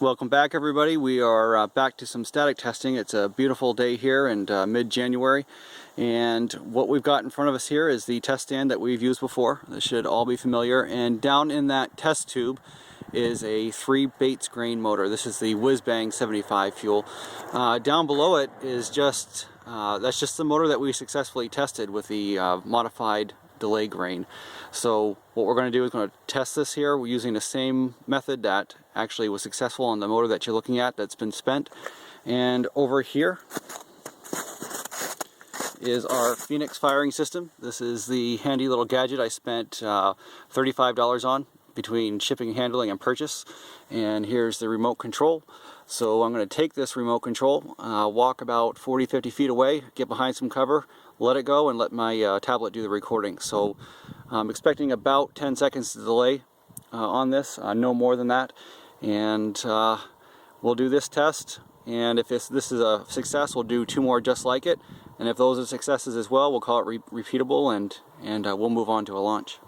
Welcome back, everybody. We are back to some static testing. It's a beautiful day here in mid-January, and what we've got in front of us here is the test stand that we've used before. This should all be familiar, and down in that test tube is a 3 Bates grain motor. This is the WizBang 75 fuel. Down below it is just that's just the motor that we successfully tested with the modified delay grain. So what we're going to do is going to test this here. We're using the same method that actually was successful on the motor that you're looking at that's been spent. And over here is our Phoenix firing system. This is the handy little gadget I spent $35 on between shipping, handling, and purchase. And here's the remote control. So I'm going to take this remote control, walk about 40-50 feet away, get behind some cover, let it go, and let my tablet do the recording. So I'm expecting about 10 seconds delay on this, no more than that. And we'll do this test, and if this is a success, we'll do 2 more just like it. And if those are successes as well, we'll call it repeatable, and we'll move on to a launch.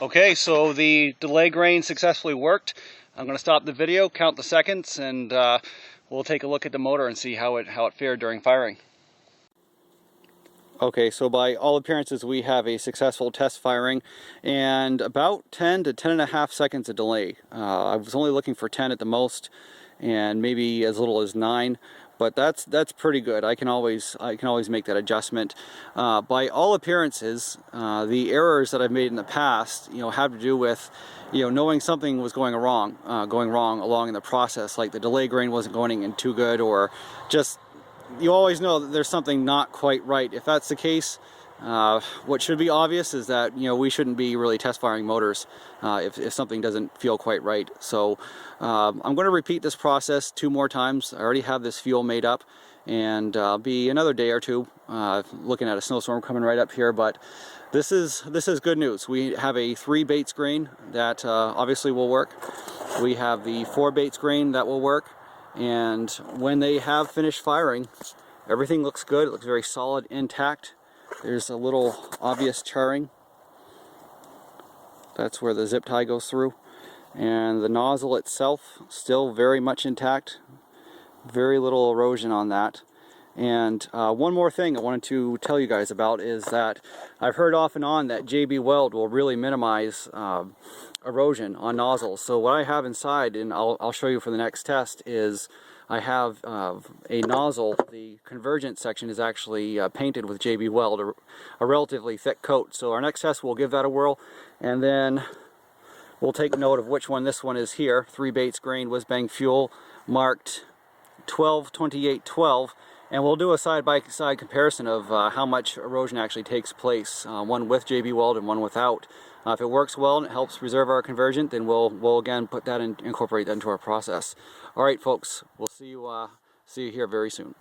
Okay, so the delay grain successfully worked. I'm going to stop the video, count the seconds, and we'll take a look at the motor and see how it fared during firing. Okay, so by all appearances we have a successful test firing and about 10 to 10.5 seconds of delay. I was only looking for 10 at the most, and maybe as little as 9. But that's pretty good. I can always make that adjustment. By all appearances, the errors that I've made in the past, have to do with, knowing something was going wrong along in the process, like the delay grain wasn't going in too good, or just you always know that there's something not quite right. If that's the case, what should be obvious is that we shouldn't be really test firing motors if something doesn't feel quite right. So I'm going to repeat this process 2 more times. I already have this fuel made up, and be another day or 2 looking at a snowstorm coming right up here. But this is good news. We have a 3 Bates grain that obviously will work. We have the 4 Bates grain that will work, and when they have finished firing, everything looks good. It looks very solid, intact. There's a little obvious charring. That's where the zip tie goes through. And the nozzle itself, still very much intact. Very little erosion on that. And one more thing I wanted to tell you guys about is that I've heard off and on that JB Weld will really minimize erosion on nozzles. So what I have inside, and I'll show you for the next test, is I have a nozzle. The convergent section is actually painted with JB Weld, a relatively thick coat. So our next test, we'll give that a whirl, and then we'll take note of which one this one is here. 3 Bates grain WizBang Fuel, marked 122812, and we'll do a side-by-side comparison of how much erosion actually takes place, one with JB Weld and one without. If it works well and it helps preserve our convergent, then we'll again put that in, incorporate that into our process. All right, folks, we'll see you here very soon.